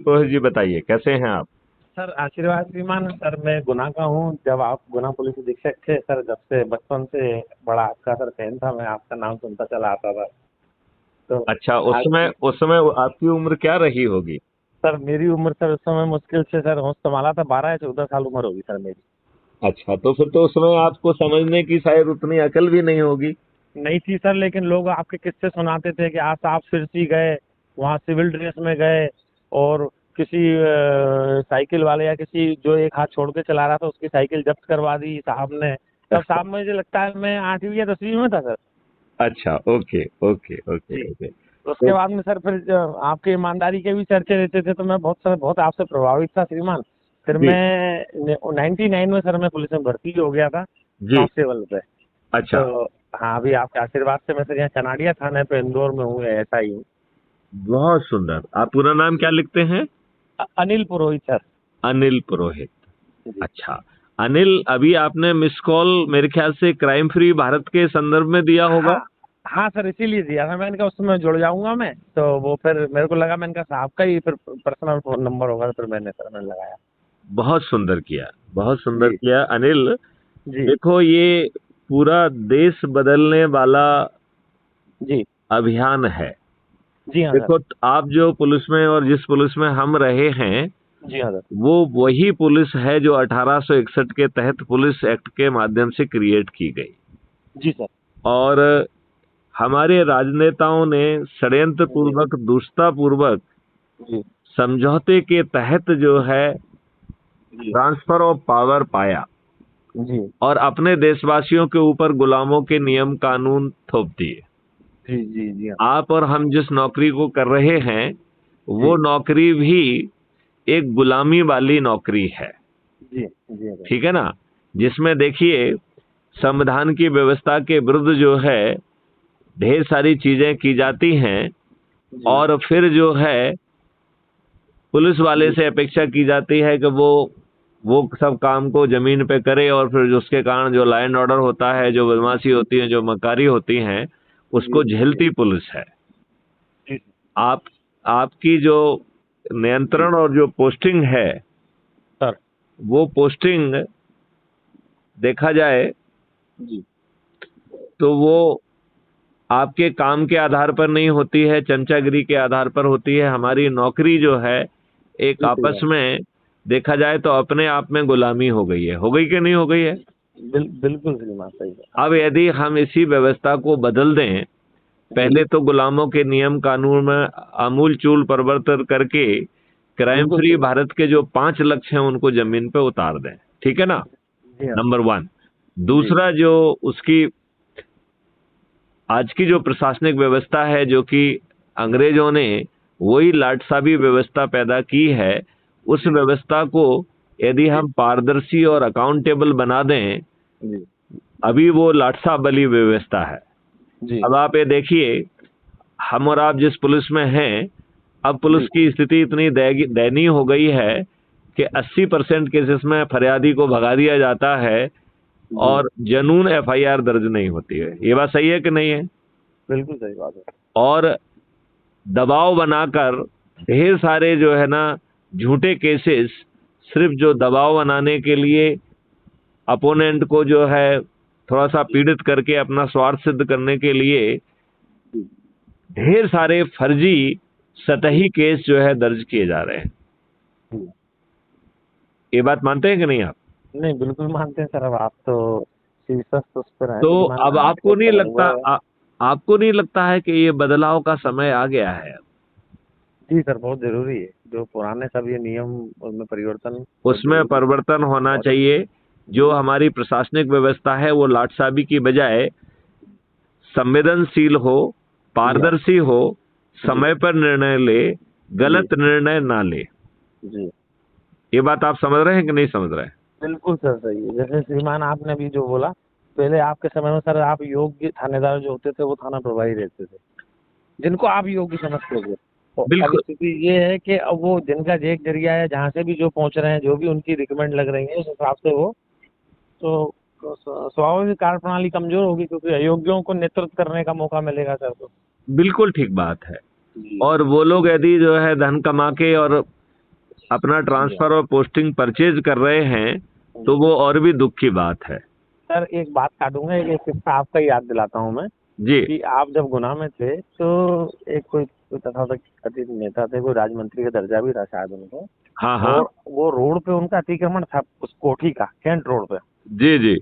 तो जी बताइए कैसे हैं आप? सर आशीर्वाद श्रीमान। सर मैं गुना का हूँ। जब आप गुना पुलिस अधीक्षक थे सर, जब से बचपन से बड़ा आपका सर फैन था, मैं आपका नाम सुनता चला आता था। तो अच्छा, आज उस समय आपकी उम्र क्या रही होगी? सर मेरी उम्र सर उस समय मुश्किल से सर होश संभाला था, 12 या 14 साल उम्र होगी सर मेरी। अच्छा, तो फिर तो उस समय आपको समझने की शायद उतनी अकल भी नहीं होगी। नहीं थी सर, लेकिन लोग आपके किस्से सुनाते थे कि आज आप सिरसी गए, वहाँ सिविल ड्रेस में गए, और किसी साइकिल वाले या किसी जो एक हाथ छोड़ के चला रहा था उसकी साइकिल जब्त करवा दी साहब ने। तब साहब, मुझे लगता है मैं 8वीं या 10वीं में था सर। अच्छा, ओके ओके ओके जी। ओके। तो उसके तो बाद में सर फिर आपके ईमानदारी के भी चर्चे रहते थे, तो मैं बहुत आपसे प्रभावित था श्रीमान। फिर जी मैं 99 में सर मैं पुलिस में भर्ती हो गया था, जी। कांस्टेबल पे। अच्छा, तो हाँ, अभी आपके आशीर्वाद से मैं सर यहाँ चनाडिया थाने पे इंदौर में हूँ, ऐसा ही हूँ। बहुत सुंदर। आप पूरा नाम क्या लिखते हैं? अनिल पुरोहित सर। अनिल पुरोहित। जी। अच्छा, अनिल, अभी आपने मिस कॉल मेरे ख्याल से क्राइम फ्री भारत के संदर्भ में दिया होगा। हाँ हाँ सर, इसीलिए दिया था मैंने कहा उसमें जुड़ जाऊंगा मैं। तो वो फिर मेरे को लगा, मैंने कहा साहब का ही फिर पर्सनल फोन नंबर होगा, फिर मैंने लगाया। बहुत सुंदर किया, बहुत सुंदर जी। किया अनिल। जी। देखो, ये पूरा देश बदलने वाला जी। अभियान है। जी हाँ सर। देखो, आप जो पुलिस में और जिस पुलिस में हम रहे हैं, जी हाँ सर। वो वही पुलिस है जो 1861 के तहत पुलिस एक्ट के माध्यम से क्रिएट की गई। जी सर। और हमारे राजनेताओं ने षड्यंत्र जी। पूर्वक, दुष्टता पूर्वक, जी। समझौते के तहत जो है जी। ट्रांसफर ऑफ पावर पाया जी। और अपने देशवासियों के ऊपर गुलामों के नियम कानून थोप दिए। जी। जी। जी हाँ। आप और हम जिस नौकरी को कर रहे हैं, वो जी। नौकरी भी एक गुलामी वाली नौकरी है। जी। जी हाँ सर। ठीक है ना? जिसमें देखिए, संविधान की व्यवस्था के विरुद्ध जो है ढेर सारी चीजें की जाती हैं, जी। और फिर जो है पुलिस वाले जी। से अपेक्षा की जाती है कि वो सब काम को जमीन पे करे, और फिर उसके कारण जो लॉ एंड ऑर्डर होता है, जो बदमाशी होती है, जो मकारी होती हैं, जी। उसको जी। झेलती पुलिस है। जी। आप आपकी जो जी नियंत्रण और जो पोस्टिंग है, सर। वो पोस्टिंग देखा जाए जी। तो वो आपके काम के आधार पर नहीं होती है, चमचागिरी के आधार पर होती है। हमारी नौकरी जो है, एक जी सही आपस बात। में देखा जाए तो अपने आप में गुलामी हो गई है। हो गई कि नहीं हो गई है? बिल्कुल श्रीमान, सही बात। अब यदि हम इसी व्यवस्था को बदल दें, जी। पहले तो गुलामों के नियम कानून में आमूल चूल परिवर्तन करके क्राइम बिल्कुल फ्री सही बात। भारत के जो 5 लक्ष्य हैं उनको जमीन पे उतार दें। ठीक है ना? जी हाँ। Number one. जी। दूसरा, जो उसकी आज की जो प्रशासनिक व्यवस्था है, जो कि अंग्रेजों ने वही लाटसाबी व्यवस्था पैदा की है, उस जी। व्यवस्था को यदि जी। हम पारदर्शी और अकाउंटेबल बना दें, जी। अभी वो लाटसाब वाली व्यवस्था है। जी। अब आप ये देखिए, हम और आप जिस पुलिस में हैं, अब पुलिस जी। की स्थिति इतनी दयनीय हो गई है कि 80% केसेस में फरियादी को भगा दिया जाता है जी। और जनून एफआईआर दर्ज नहीं होती है। ये बात सही है कि नहीं है? बिल्कुल सही बात है। और दबाव बनाकर ढेर सारे जो है ना झूठे केसेस, सिर्फ जो दबाव बनाने के लिए, अपोनेंट को जो है थोड़ा सा पीड़ित करके अपना स्वार्थ सिद्ध करने के लिए, जी। ढेर सारे फर्जी जी। सतही केस जो है दर्ज किए जा रहे हैं। जी। ये बात मानते हैं कि नहीं आप? नहीं, बिल्कुल मानते हैं सर। अब आप तो शीर्षस्थ उस पर हैं तो श्रीमान, अब आपको आपको नहीं समय लगता हुआ है। आपको नहीं लगता है कि ये बदलाव का समय आ गया है? जी सर, बहुत जरूरी है। जो पुराने सब ये नियम, उनमें परिवर्तन बहुत उसमें जरूरी है। परिवर्तन होना बहुत। चाहिए। जो जी। हमारी प्रशासनिक व्यवस्था है, वो लाटसाबी की बजाय संवेदनशील हो, जी हाँ। पारदर्शी हो, जी। समय पर निर्णय ले, जी। गलत निर्णय ना ले। जी। ये बात आप समझ रहे हैं कि नहीं समझ रहे हैं? बिल्कुल सर, सही है। जैसे श्रीमान आपने अभी जो बोला, पहले आपके समय में सर आप योग्य थानेदार जो होते थे वो थाना प्रभारी रहते थे, जिनको आप योग्य समझते थे। तो अब बिल्कुल। स्थिति ये है कि अब वो जिनका जेक जरिया है, जहाँ से भी जो पहुंच रहे हैं, जो भी उनकी रिकमेंड लग रही है, उस हिसाब से वो तो स्वाभाविक कार्यप्रणाली कमजोर होगी, क्योंकि अयोग्यों को नेतृत्व करने का मौका मिलेगा सर। तो बिल्कुल ठीक बात है। जी। और वो लोग यदि जो है धन कमा के और अपना ट्रांसफर और पोस्टिंग परचेज कर रहे हैं तो वो और भी दुख की बात है। सर एक बात काटूंगा, एक किस्सा आपका याद दिलाता हूँ मैं जी कि आप जब गुना में थे तो एक कोई तथाकथित नेता थे, कोई राजमंत्री का दर्जा भी था शायद उनको, हाँ हाँ और वो रोड पे उनका अतिक्रमण था उस कोठी का, कैंट रोड पे। जी जी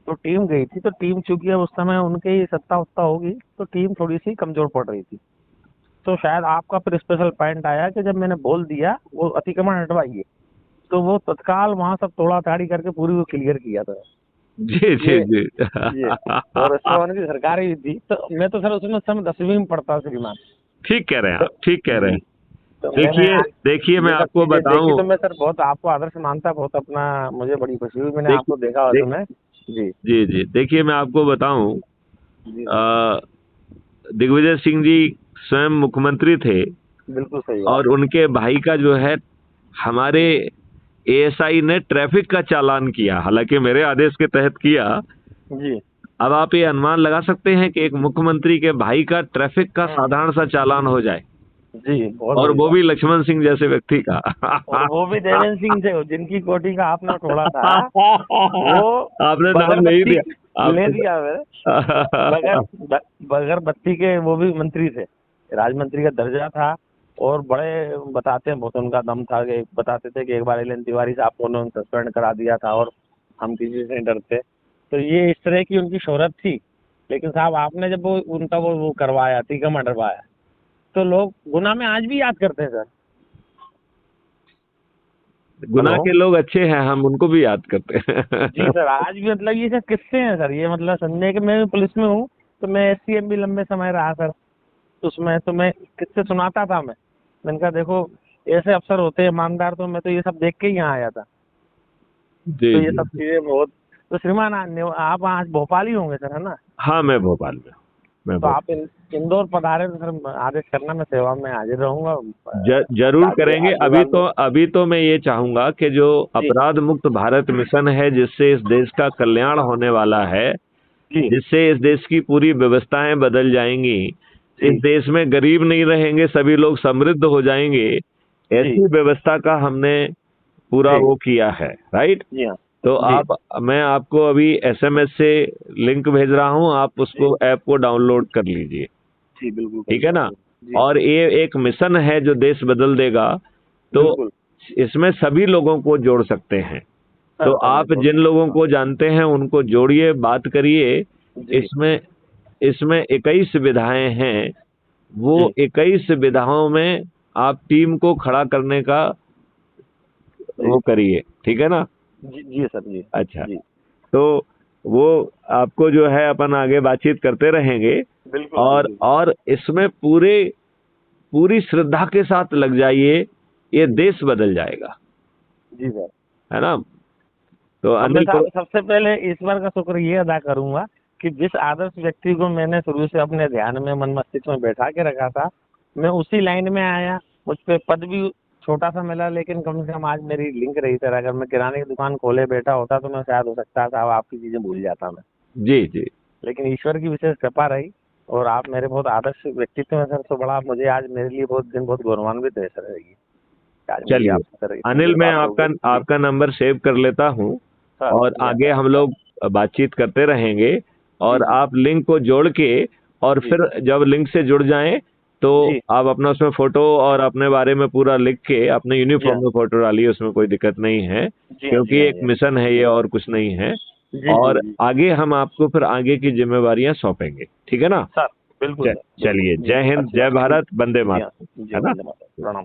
तो टीम गई थी, तो टीम चूंकि अब उस समय उनकी सत्ता उत्ता होगी तो टीम थोड़ी सी कमजोर पड़ रही थी। तो शायद आपका फिर स्पेशल पॉइंट आया कि जब मैंने बोल दिया वो अतिक्रमण हटवाइए, तो वो तत्काल वहां सब तोड़ा ताड़ी करके पूरी वो क्लियर किया था। जी जी ये जी ये और इसमें उनकी सरकार भी थी, तो मैं तो सर उसमें उस समय 10वीं में पढ़ता श्रीमान। ठीक कह रहे हैं तो आप, ठीक कह रहे हैं। तो मैंने देखिए देखिए मैं ये सब आपको चीजें देखी, बताऊं। तो मैं सर बहुत आपको आदर्श मानता, बहुत अपना मुझे बड़ी खुशी हुई मैंने देखिए आपको देखा उस देख, समय। जी जी जी देखिए मैं आपको बताऊं। जी जी अ, दिग्विजय सिंह जी स्वयं मुख्यमंत्री थे बिल्कुल सही बात। और उनके भाई का जो है हमारे एएसआई ने ट्रैफिक का चालान किया, हालांकि मेरे आदेश के तहत किया। जी अब आप ये अनुमान लगा सकते हैं कि एक मुख्यमंत्री के भाई का ट्रैफिक का साधारण सा चालान हो जाए, जी बहुत और बड़ी वो बात। भी लक्ष्मण सिंह जैसे व्यक्ति का। और वो भी देवेंद्र सिंह से, जिनकी कोठी का आपने तोड़ा था, वो आपने बगैर नाम नहीं बत्ती दिया ले आपने। दिया मैंने, बगैर बत्ती के वो भी मंत्री थे, राजमंत्री का दर्जा था। और बड़े बताते हैं बहुत उनका दम था, कि बताते थे कि एक बार एल.एन. तिवारी साहब को उन्होंने सस्पेंड करा दिया था और हम किसी से नहीं डरते। तो ये इस तरह की उनकी शोहरत थी। लेकिन साहब आपने जब वो उनका वो करवाया, अतिक्रमण हटवाया, तो लोग गुना में आज भी याद करते हैं सर। गुना हेलो के लोग अच्छे हैं, हम उनको भी याद करते जी हैं। सर, आज भी मतलब ये सब किस्से हैं सर, ये मतलब संजय के, मैं भी पुलिस में हूँ, तो मैं एससीएम भी लंबे समय रहा सर। उसमें तो मैं किस्से सुनाता था। मैंने कहा देखो ऐसे अफसर होते हैं ईमानदार, तो मैं तो ये सब देख के ही यहाँ आया था। जी तो ये जी सब चीजें बहुत। तो श्रीमान आप आज भोपाल ही होंगे सर, है ना? हाँ मैं भोपाल में हूँ, मैं तो आप भोपाल। इंदौर पधारे तो सर आदेश करना, मैं सेवा में हाजिर रहूंगा। जरूर करेंगे। आशीर्वाद दो। अभी तो मैं ये चाहूंगा कि जो जी अपराध मुक्त भारत मिशन है, जिससे इस देश का कल्याण होने वाला है, जी जिससे इस देश की पूरी व्यवस्थाएं बदल जाएंगी, इस जी देश में गरीब नहीं रहेंगे, सभी लोग समृद्ध हो जाएंगे, जी ऐसी व्यवस्था का हमने पूरा जी वो किया है। राइट। जी हाँ तो जी मैं आपको अभी एसएमएस से लिंक भेज रहा हूं, आप जी उसको ऐप को डाउनलोड कर लीजिए। जी बिल्कुल ठीक है करिए ना। जी और ये एक मिशन है जो देश बदल देगा, तो बिल्कुल इसमें सभी लोगों को जोड़ सकते हैं। तो सर मैं आप जोड़ जिन लोगों को जानते हैं उनको जोड़िए, बात करिए। जी इसमें इसमें 21 विधाएं हैं, वो जी 21 विधाओं में आप टीम को खड़ा करने का जी वो करिए। ठीक है ना। जी जी सर जी अच्छा, जी तो वो आपको जो है अपन आगे बातचीत करते रहेंगे। बिल्कुल बिल्कुल और इसमें पूरी श्रद्धा के साथ लग जाइए, ये देश बदल जाएगा। जी सर। है ना। तो अब मैं अनिल साहब सबसे पहले ईश्वर का शुक्र ये अदा करूंगा कि जिस आदर्श व्यक्ति को मैंने शुरू से अपने ध्यान में, मन मस्तिष्क में बैठा के रखा था, मैं उसी लाइन में आया। मुझ पे पद भी छोटा सा मिला, लेकिन कम से कम आज मेरी लिंक रही सर। अगर मैं किराने की दुकान खोले बैठा होता तो मैं शायद हो सकता था आपकी चीजें भूल जाता मैं। जी जी लेकिन ईश्वर की विशेष कृपा रही, और आप मेरे बहुत आदर्श व्यक्तित्व हैं सर। तो बड़ा मुझे आज मेरे लिए बहुत दिन बहुत गौरवान्वित है सर ये, आज मेरी चलिए आपसे सर इतनी अनिल, देर मैं बात हो गई जी। आपका नंबर सेव कर लेता हूँ, सर और जी आगे सर हम लोग बातचीत करते रहेंगे। जी और जी आप लिंक को जोड़ के, और जी फिर जब लिंक से जुड़ जाएं तो जी आप अपना उसमें फोटो और अपने बारे में पूरा लिख के अपने जी यूनिफॉर्म हाँ में फोटो डालिए, उसमें कोई दिक्कत नहीं है, जी हाँ जी क्योंकि हाँ एक मिशन है ये और कुछ नहीं है। जी जी और जी आगे हम आपको फिर आगे की जिम्मेवारियां सौंपेंगे। ठीक है ना। सर बिल्कुल सर बिल्कुल चलिए, जी जय हिंद, अच्छी जय बात भारत, वंदे जी हाँ मातरम। जी है ना। वंदे मातरम प्रणाम।